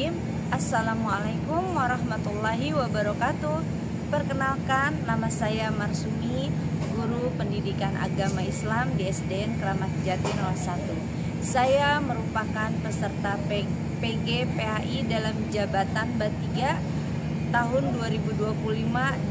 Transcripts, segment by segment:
Bismillahirrahmanirrahim. Assalamualaikum warahmatullahi wabarakatuh. Perkenalkan, nama saya Marsumi, guru pendidikan agama Islam di SDN Kramat Jati 01. Saya merupakan peserta PG PHI dalam jabatan B3 tahun 2025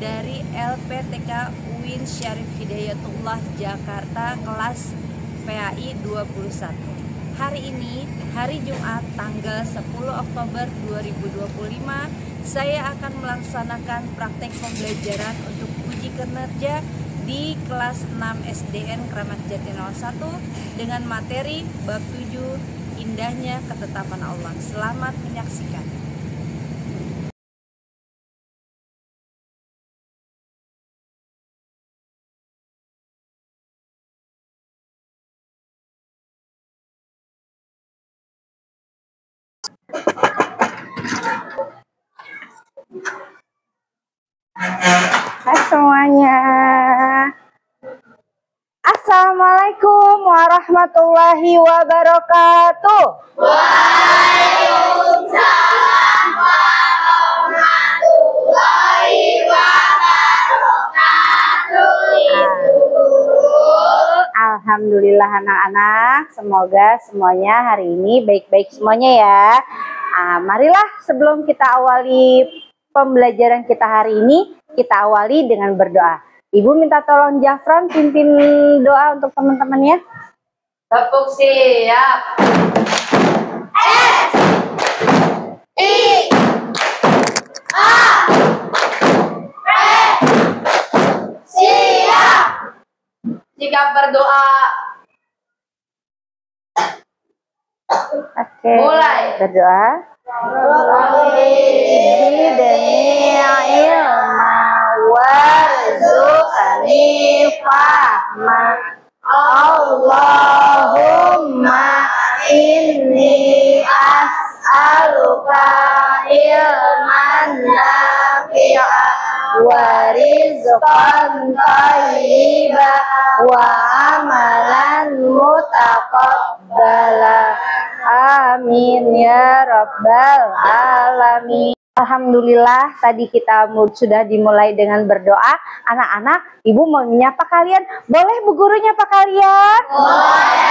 dari LPTK UIN Syarif Hidayatullah Jakarta, kelas PHI 21. Hari ini, hari Jumat tanggal 10 Oktober 2025, saya akan melaksanakan praktek pembelajaran untuk uji kinerja di kelas 6 SDN Kramat Jati 01 dengan materi bab 7, indahnya ketetapan Allah. Selamat menyaksikan. Hai semuanya. Assalamualaikum warahmatullahi wabarakatuh. Waalaikumsalam warahmatullahi wabarakatuh. Alhamdulillah anak-anak, semoga semuanya hari ini baik-baik semuanya ya. Marilah sebelum kita awali pembelajaran kita hari ini, kita awali dengan berdoa. Ibu minta tolong Jafran pimpin doa untuk teman-teman ya. Tepuk siap. S I A P siap. Sikap berdoa. Oke. Mulai. Berdoa. Zidni ilma warzuqni fahma. Allahumma inni as'aluka ilman nafi'a wa rizqan thayyiba wa amalan mutaqabbala. Amin ya rabbal alamin. Alhamdulillah, tadi kita sudah dimulai dengan berdoa. Anak-anak, ibu mau menyapa kalian. Boleh bu guru nyapa kalian? Boleh.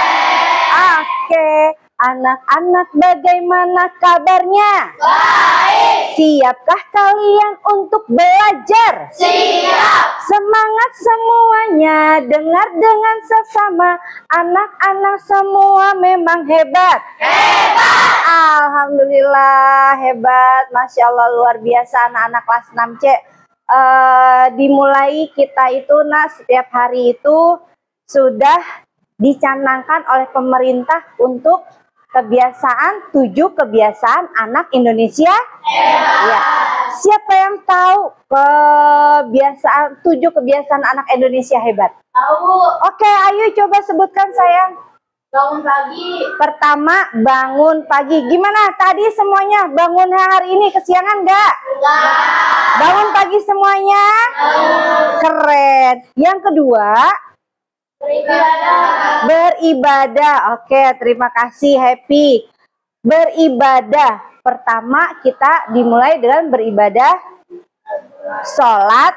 Oke, anak-anak bagaimana kabarnya? Baik. Siapkah kalian untuk belajar? Siap. Semangat semuanya, dengar dengan sesama. Anak-anak semua memang hebat. Hebat. Alhamdulillah hebat, Masya Allah luar biasa anak-anak kelas 6C. Dimulai kita itu setiap hari itu sudah dicanangkan oleh pemerintah untuk kebiasaan 7 kebiasaan anak Indonesia. Ya. Siapa yang tahu kebiasaan 7 kebiasaan anak Indonesia hebat? Tahu. Oke, ayo coba sebutkan sayang. Bangun pagi. Pertama, bangun pagi. Gimana tadi semuanya? Bangun hari ini kesiangan nggak? Enggak. Bangun pagi semuanya? Keren. Yang kedua, Beribadah. beribadah. Oke, terima kasih, happy. Beribadah. Pertama, kita dimulai dengan beribadah sholat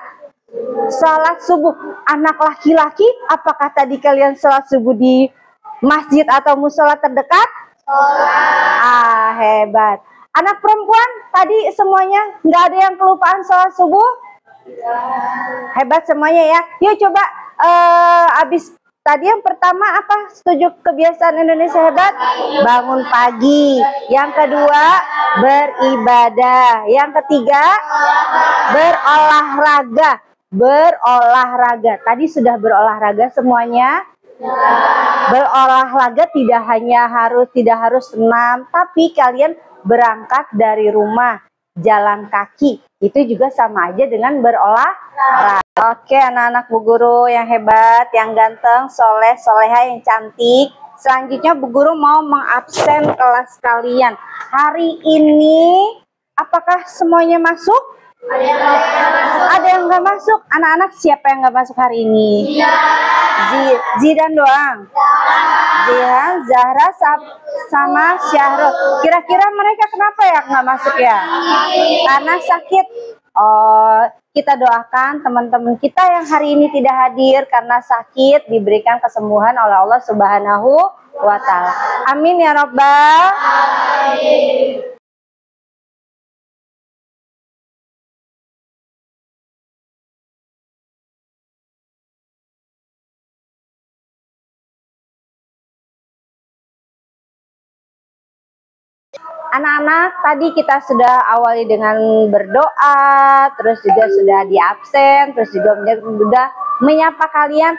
subuh. Anak laki-laki, apakah tadi kalian sholat subuh di masjid atau musola terdekat? Hebat. Anak perempuan tadi semuanya nggak ada yang kelupaan sholat subuh? Hebat semuanya ya. Yuk coba abis tadi yang pertama apa? 7 kebiasaan Indonesia hebat? Bangun pagi. Yang kedua beribadah. Yang ketiga berolahraga. Berolahraga. Tadi sudah berolahraga semuanya? Berolahraga tidak harus senam, tapi kalian berangkat dari rumah jalan kaki itu juga sama aja dengan berolahraga. Oke, anak-anak bu guru yang hebat, yang ganteng, soleh, soleha, yang cantik. Selanjutnya bu guru mau mengabsen kelas kalian hari ini. Apakah semuanya masuk? Ada yang nggak masuk. Anak-anak siapa yang nggak masuk hari ini? Zidan doang. Zidan, Zahra, sama Syahrul. Kira-kira mereka kenapa ya nggak masuk ya? Karena sakit. Oh, kita doakan teman-teman kita yang hari ini tidak hadir karena sakit diberikan kesembuhan oleh Allah Subhanahu wa Ta'ala. Amin ya Rabbal. Amin. Anak-anak, tadi kita sudah awali dengan berdoa, terus juga sudah di absen, terus juga sudah menyapa kalian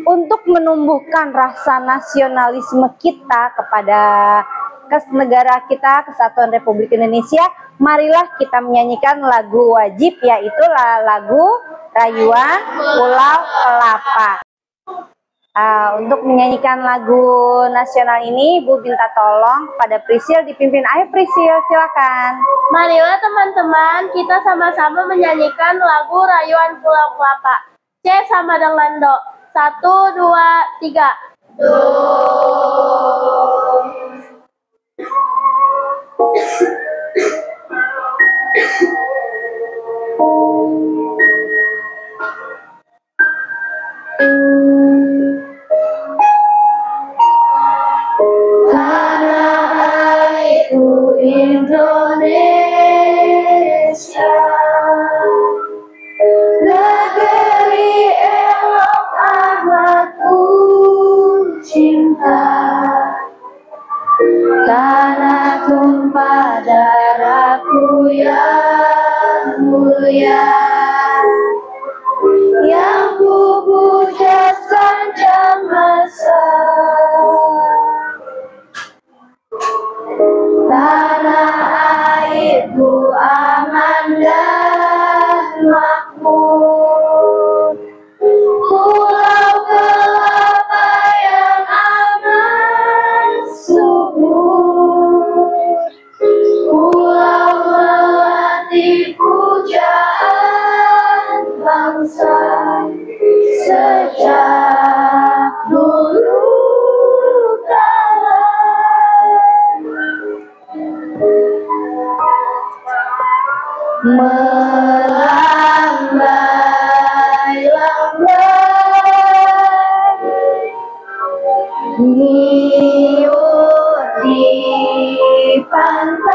untuk menumbuhkan rasa nasionalisme kita kepada negara kita, Kesatuan Republik Indonesia. Marilah kita menyanyikan lagu wajib, yaitu lagu Rayuan Pulau Kelapa. Untuk menyanyikan lagu nasional ini, Ibu minta tolong pada Prisil dipimpin. Ayo Prisil, silakan. Marilah teman-teman, kita sama-sama menyanyikan lagu Rayuan Pulau Kelapa. C sama dengan Do. 1, 2, 3. Do. Indonesia, negeri elok amat ku cinta, tanah tumpah darahku yang mulia, yang ku puja sepanjang masa. Tanah airku aman dan makmur, Pulau Kelapa yang aman subur, pulau melati pujaan bangsa sejak dulu kala. Melambai-lambai nyiur di pantai,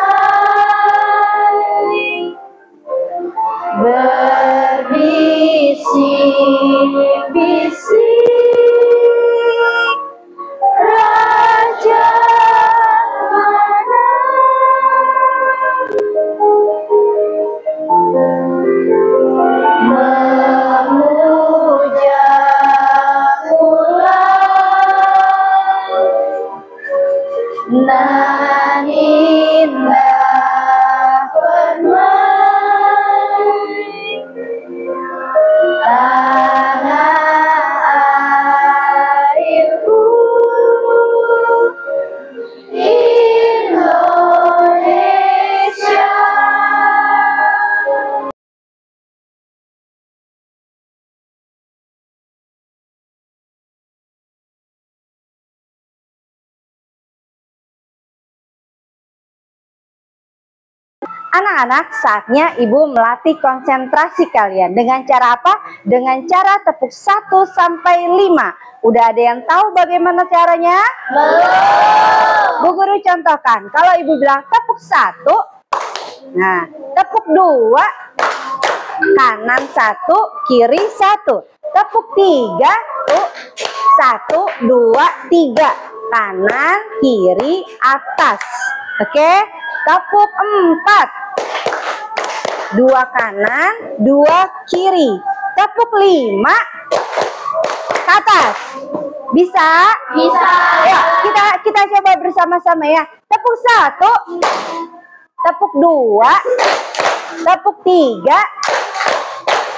berbisik-bisik raja mana. Memuja pulau nan indah permai, tanah airku Indonesia. Anak-anak, saatnya Ibu melatih konsentrasi kalian. Dengan cara apa? Dengan cara tepuk 1 sampai 5. Udah ada yang tahu bagaimana caranya? Belum. Bu Guru contohkan. Kalau Ibu bilang tepuk 1, nah, tepuk 2, kanan 1, kiri 1. Tepuk 3, 1, 2, 3. Kanan, kiri, atas. Oke? Tepuk 4. 2 kanan, 2 kiri. Tepuk 5 ke atas. Bisa? Bisa. Ayo, kita coba bersama-sama ya. Tepuk 1, tepuk 2, tepuk 3,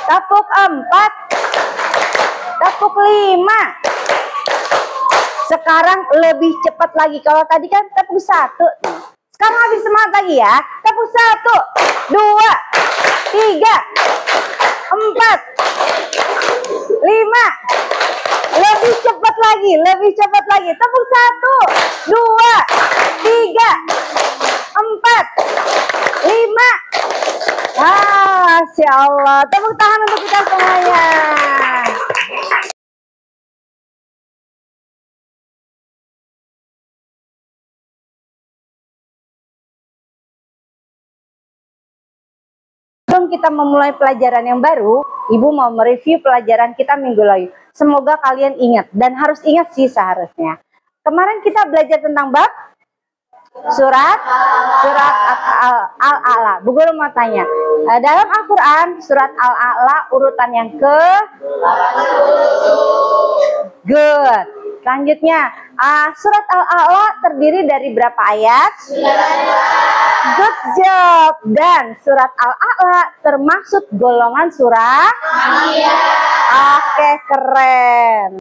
tepuk 4, tepuk 5. Sekarang lebih cepat lagi. Kalau tadi kan tepuk 1. Sekarang lebih semangat lagi ya. Tepuk 1, 2, 3, 4, 5. Lebih cepat lagi, lebih cepat lagi. Tepuk 1, 2, 3, 4, 5. Masya Allah. Tepuk tangan untuk kita semuanya. Sebelum kita memulai pelajaran yang baru, Ibu mau mereview pelajaran kita minggu lalu. Semoga kalian ingat, dan harus ingat sih seharusnya. Kemarin kita belajar tentang bab surat Al-A'la. Bu Guru mau tanya, dalam Al-Quran surat Al-A'la urutan yang ke good. Selanjutnya, surat Al-A'la terdiri dari berapa ayat? Good job. Dan surat Al-A'la termasuk golongan surah? Oke, keren.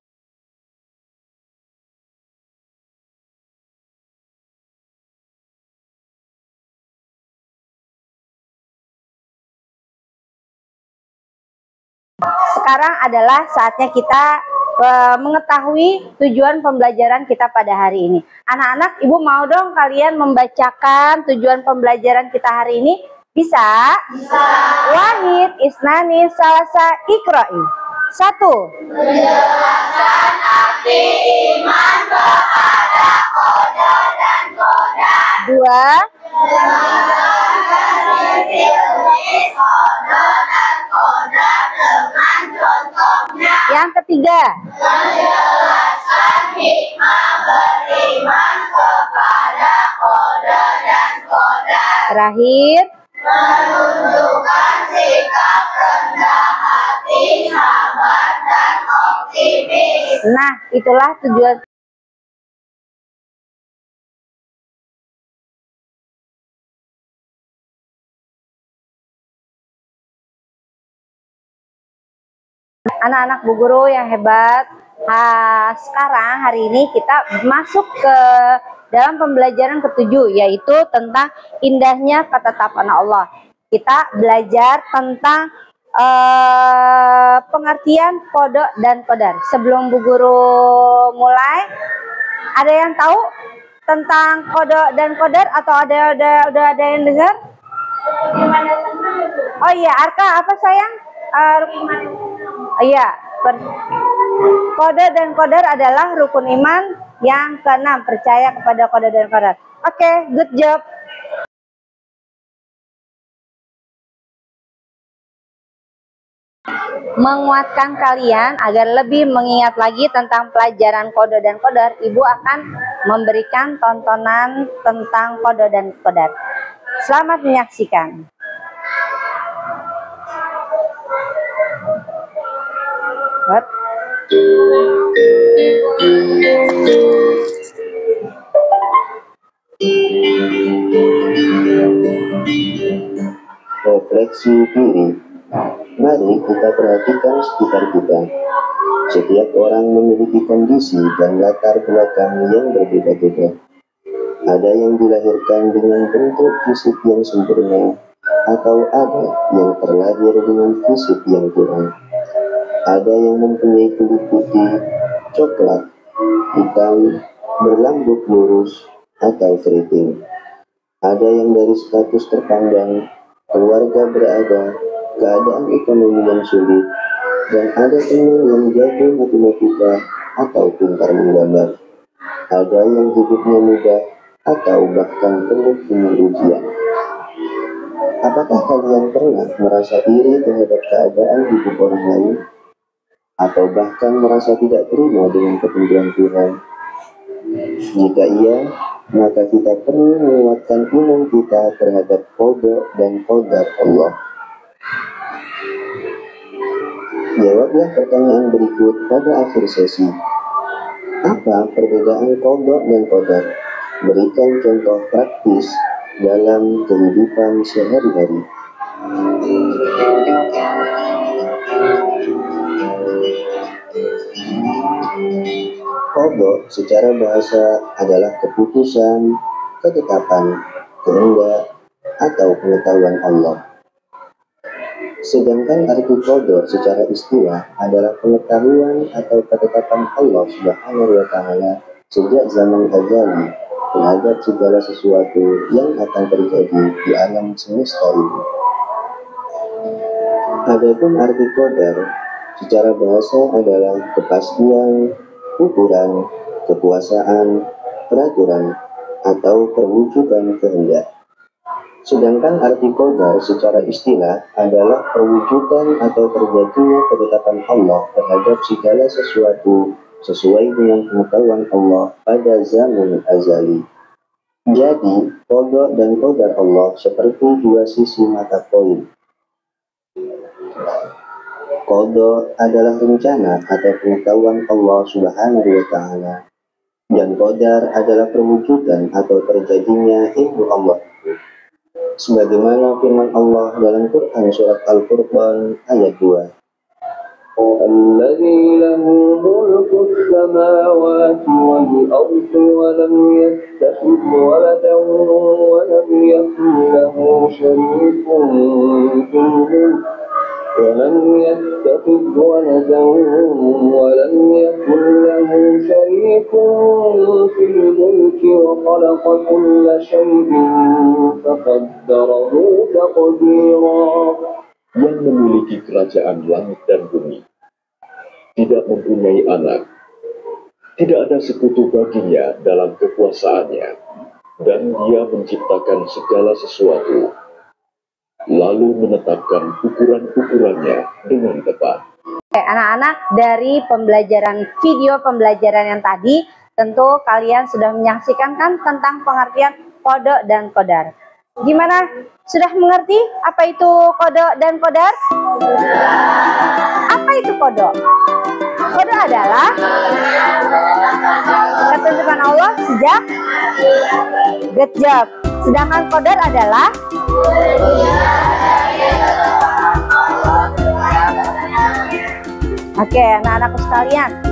Sekarang adalah saatnya kita mengetahui tujuan pembelajaran kita pada hari ini. Anak-anak, Ibu mau dong kalian membacakan tujuan pembelajaran kita hari ini? Bisa? Bisa. Wahid, isnani, salasa, ikra'i. 1. Penjelasan arti iman kepada qadar dan qadar. 2. Penjelasan definisi qadar dan qadar dengan contohnya. Yang ketiga. Penjelasan hikmah beriman kepada qadar dan qadar. Terakhir. Menunjukkan sikap rendah hati, sabar, dan optimis. Nah, itulah tujuan. Anak-anak Bu Guru yang hebat. Sekarang hari ini kita masuk ke dalam pembelajaran ke-7, yaitu tentang indahnya ketetapan Allah. Kita belajar tentang pengertian kodok dan qadar. Sebelum Bu Guru mulai, ada yang tahu tentang kodok dan qadar atau udah ada yang dengar? Oh iya, Arka apa sayang? Iya, qada dan qadar adalah rukun iman yang ke-6, percaya kepada qada dan qadar. Oke, good job. Menguatkan kalian agar lebih mengingat lagi tentang pelajaran qada dan qadar, Ibu akan memberikan tontonan tentang qada dan qadar. Selamat menyaksikan. What? Refleksi diri. Mari kita perhatikan sekitar kita. Setiap orang memiliki kondisi dan latar belakang yang berbeda-beda. Ada yang dilahirkan dengan bentuk fisik yang sempurna, atau ada yang terlahir dengan fisik yang kurang. Ada yang mempunyai kulit putih, coklat, hitam, berlambut lurus, atau keriting. Ada yang dari status terpandang, keluarga berada, keadaan ekonomi yang sulit, dan ada teman yang jago matematika atau pintar menggambar. Ada yang hidupnya mudah atau bahkan penuh dengan ujian. Apakah kalian pernah merasa iri terhadap keadaan hidup orang lain? Atau bahkan merasa tidak terima dengan ketentuan Tuhan? Jika iya, maka kita perlu menguatkan iman kita terhadap qada dan qadar Allah. Jawablah pertanyaan berikut pada akhir sesi. Apa perbedaan qada dan qadar? Berikan contoh praktis dalam kehidupan sehari-hari. Qada secara bahasa adalah keputusan, ketetapan, kehendak, atau pengetahuan Allah. Sedangkan arti qadar secara istilah adalah pengetahuan atau ketetapan Allah Subhanahu wa Ta'ala sejak zaman azali terhadap segala sesuatu yang akan terjadi di alam semesta ini. Adapun arti qadar secara bahasa adalah kepastian, ukuran, kekuasaan, peraturan, atau perwujudan kehendak. Sedangkan arti qadar secara istilah adalah perwujudan atau terjadinya ketetapan Allah terhadap segala sesuatu sesuai dengan pengetahuan Allah pada zaman azali. Jadi, qada dan qadar Allah seperti dua sisi mata koin. Qada adalah rencana atau pengetahuan Allah Subhanahu wa Ta'ala, dan qadar adalah perwujudan atau terjadinya ilmu Allah. Sebagaimana firman Allah dalam Quran surat Al-Furqan ayat 2. الذي له ملك السماوات والأرض ولم يتخذ ولدا ولم يكن له شريك في الملك ولم يتخذ ولدا ولم يكن له شريك في الملك وخلق كل شيء فقدره تقديرا. Yang memiliki kerajaan langit dan bumi, tidak mempunyai anak, tidak ada sekutu baginya dalam kekuasaannya, dan Dia menciptakan segala sesuatu, lalu menetapkan ukuran-ukurannya dengan tepat. Oke, anak-anak, dari video pembelajaran yang tadi, tentu kalian sudah menyaksikan kan tentang pengertian qada dan qadar. Gimana? Sudah mengerti apa itu qada dan qadar? Apa itu qada? Qada adalah ketentuan Allah sejak good job. Sedangkan qadar adalah Oke, anak-anakku sekalian,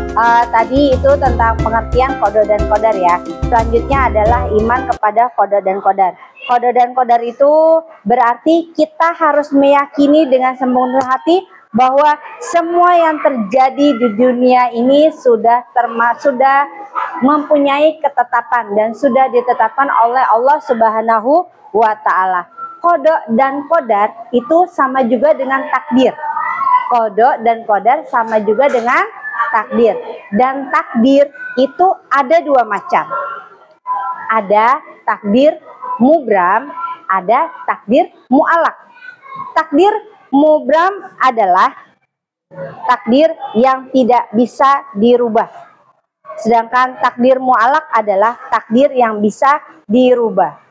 tadi itu tentang pengertian qada dan qadar ya. Selanjutnya adalah iman kepada qada dan qadar. Qada dan qadar itu berarti kita harus meyakini dengan sepenuh hati bahwa semua yang terjadi di dunia ini sudah mempunyai ketetapan dan sudah ditetapkan oleh Allah Subhanahu wa Ta'ala. Qada dan qadar itu sama juga dengan takdir. Qada dan qadar sama juga dengan takdir. Dan takdir itu ada dua macam. Ada takdir mubram, ada takdir mu'alak. Takdir mubram adalah takdir yang tidak bisa dirubah. Sedangkan takdir mu'alak adalah takdir yang bisa dirubah.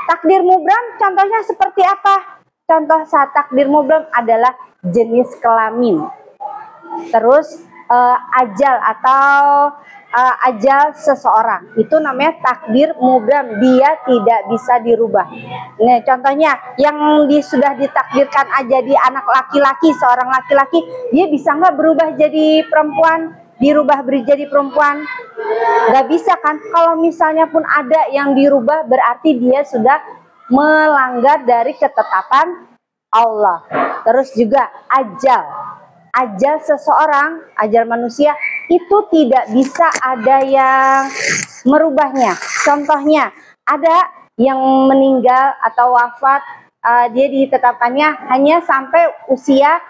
Takdir mubram contohnya seperti apa? Contoh saat takdir mubram adalah jenis kelamin. Terus ajal atau ajal seseorang. Itu namanya takdir mubram, dia tidak bisa dirubah. Nah, contohnya yang sudah ditakdirkan jadi anak laki-laki, seorang laki-laki, dia bisa nggak berubah jadi perempuan? Dirubah jadi perempuan? Nggak bisa kan? Kalau misalnya pun ada yang dirubah, berarti dia sudah melanggar dari ketetapan Allah. Terus juga ajal seseorang, ajal manusia itu tidak bisa ada yang merubahnya. Contohnya ada yang meninggal atau wafat, dia ditetapkannya hanya sampai usia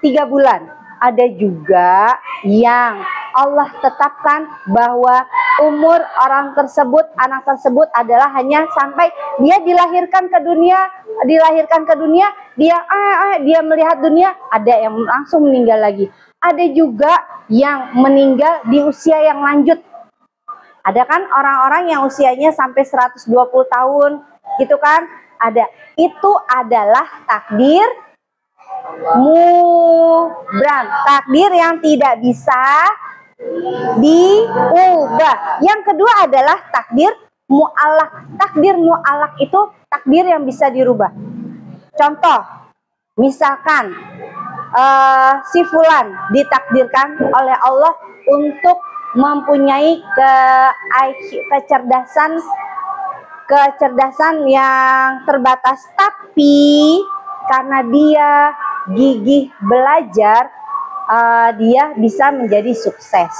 3 bulan. Ada juga yang Allah tetapkan bahwa umur orang tersebut, anak tersebut adalah hanya sampai dia dilahirkan ke dunia, dia melihat dunia, ada yang langsung meninggal lagi. Ada juga yang meninggal di usia yang lanjut. Ada kan orang-orang yang usianya sampai 120 tahun, gitu kan? Ada. Itu adalah takdir mubram, takdir yang tidak bisa diubah. Yang kedua adalah takdir mu'alak. Takdir mu'alak itu takdir yang bisa dirubah. Contoh, misalkan si fulan ditakdirkan oleh Allah untuk mempunyai kecerdasan yang terbatas, tapi karena dia gigih belajar, dia bisa menjadi sukses.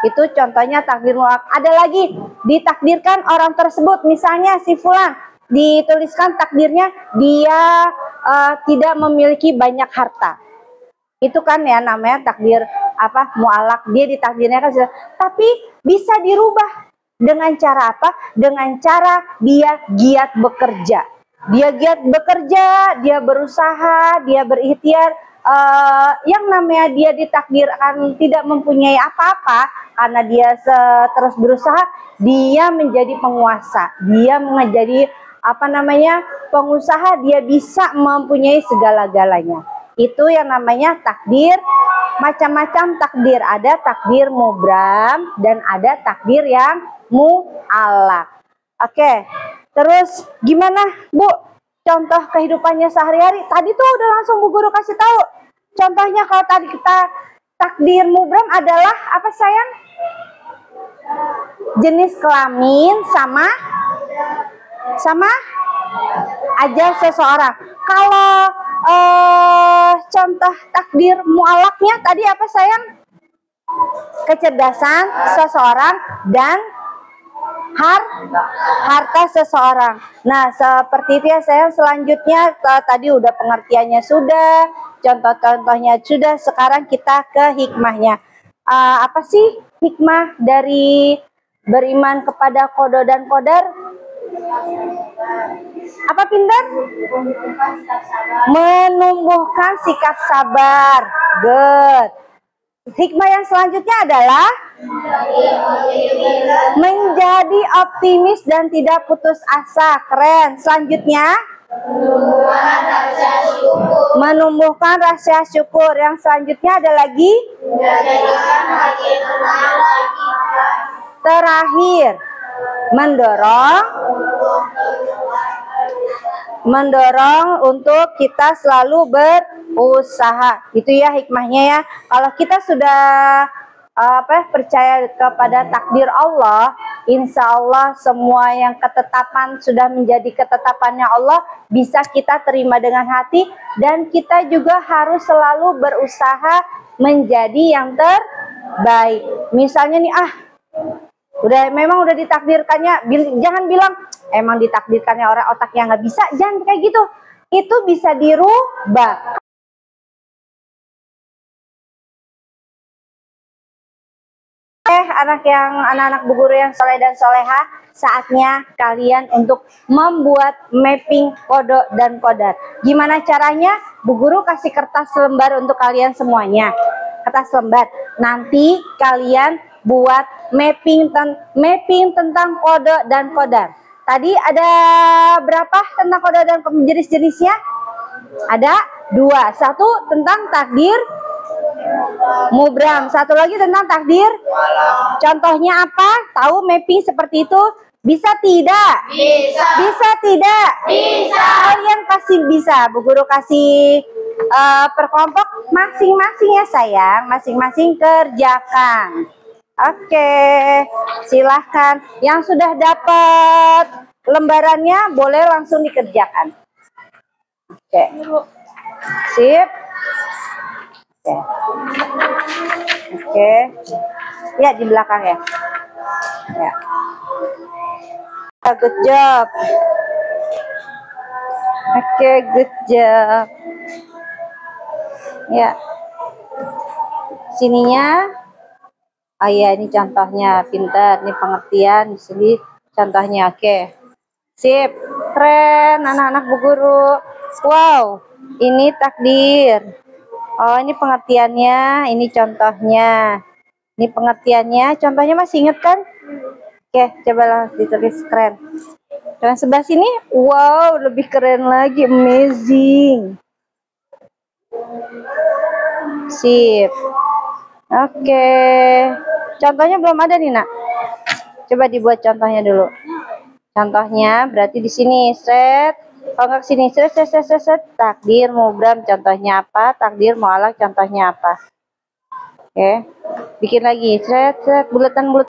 Itu contohnya takdir mutlak. Ada lagi, ditakdirkan orang tersebut, misalnya si fulan, dituliskan takdirnya dia tidak memiliki banyak harta. Itu kan ya namanya takdir mu'alak. Dia ditakdirnya kan, tapi bisa dirubah dengan cara apa? Dengan cara dia giat bekerja. Dia giat bekerja, dia berusaha, dia berikhtiar. Yang namanya dia ditakdirkan tidak mempunyai apa-apa, karena dia terus berusaha, dia menjadi penguasa. Dia menjadi pengusaha, dia bisa mempunyai segala-galanya. Itu yang namanya takdir. Macam-macam takdir, ada takdir mubram dan ada takdir yang mu'alak. Oke, terus gimana Bu contoh kehidupannya sehari-hari? Tadi tuh udah langsung Bu Guru kasih tahu. Contohnya kalau tadi kita takdir mubram adalah apa sayang? Jenis kelamin sama aja seseorang. Kalau contoh takdir mu'alaknya tadi apa sayang? Kecerdasan seseorang dan harta seseorang. Nah, seperti itu ya sayang. Selanjutnya tadi udah pengertiannya sudah, contoh-contohnya sudah. Sekarang kita ke hikmahnya. Apa sih hikmah dari beriman kepada qada dan qadar? Apa pintar? Menumbuhkan sikap sabar. Good. Hikmah yang selanjutnya adalah menjadi optimis dan tidak putus asa. Keren. Selanjutnya menumbuhkan rasa syukur. Yang selanjutnya ada lagi. Terakhir, mendorong untuk kita selalu berusaha. Itu ya hikmahnya ya. Kalau kita sudah percaya kepada takdir Allah, insya Allah semua yang ketetapan sudah menjadi ketetapannya Allah bisa kita terima dengan hati, dan kita juga harus selalu berusaha menjadi yang terbaik. Misalnya nih, memang udah ditakdirkannya, jangan bilang emang ditakdirkannya orang otaknya nggak bisa, jangan kayak gitu. Itu bisa dirubah. Anak-anak Bu Guru yang soleh dan soleha, saatnya kalian untuk membuat mapping qada dan qadar. Gimana caranya? Bu Guru kasih kertas lembar untuk kalian semuanya. Kertas lembar. Nanti kalian buat mapping tentang qada dan qadar. Tadi ada berapa tentang qada dan jenis-jenisnya? Ada 2. Satu tentang takdir mubram, satu lagi tentang takdir. Contohnya apa? Tahu mapping seperti itu? Bisa tidak? Bisa. Bisa tidak? Bisa. Kalian pasti bisa. Bu Guru kasih per kelompok masing-masing ya sayang. Masing-masing kerjakan. Oke, silahkan. Yang sudah dapat lembarannya boleh langsung dikerjakan. Oke, sip. Oke. Ya, di belakang ya. Ya. Good job. Oke, good job. Ya. Sininya. Oh iya, ini contohnya, pintar. Ini pengertian, di sini contohnya. Oke. Sip. Keren anak-anak Bu Guru. Wow, ini takdir. Oh, ini pengertiannya, ini contohnya. Ini pengertiannya, contohnya masih ingat kan? Oke, coba ditulis. Keren. Dan sebelah sini, wow, lebih keren lagi, amazing. Sip. Oke. Contohnya belum ada nih, Nak. Coba dibuat contohnya dulu. Contohnya berarti di sini, set. Kalau nggak sini, set. Takdir mubram contohnya apa? Takdir mu'alak contohnya apa? Oke. Bikin lagi, set. Bulatan.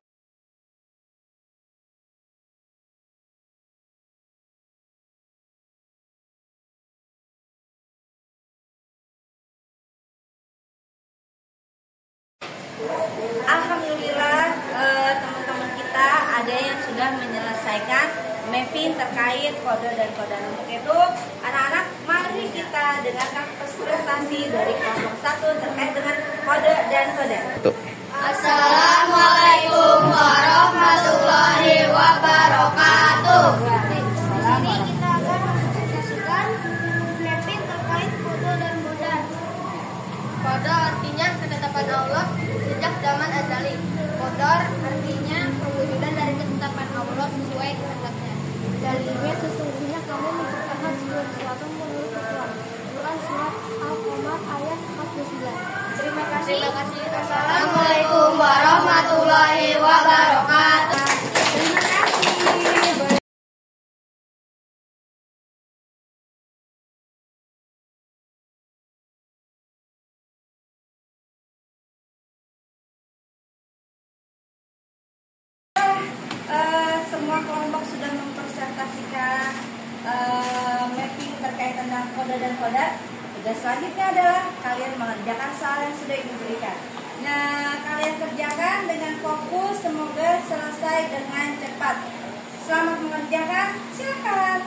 Alhamdulillah teman-teman kita ada yang sudah menyelesaikan mapping terkait kode dan kode. Untuk itu anak-anak mari kita dengarkan presentasi dari kelompok 1 terkait dengan kode dan kode. Assalamualaikum warahmatullahi wabarakatuh. Di sini kita akan mendiskusikan mapping terkait kode dan kode. Kode artinya ketetapan Allah sejak zaman azali. Kodar artinya perwujudan dari ketetapan Allah sesuai kehendaknya. Dalilnya sesungguhnya kamu menciptakan segala sesuatu menurut Tuhan. Quran surat Al-Qamar ayat 49. Terima kasih. Assalamualaikum warahmatullahi wabarakatuh. Terima kasih. Semua kelompok sudah mempresentasikan mapping terkait tentang kode dan kode. Tugas selanjutnya adalah kalian mengerjakan soal yang sudah ibu berikan. Nah, kalian kerjakan dengan fokus, semoga selesai dengan cepat. Selamat mengerjakan, silakan.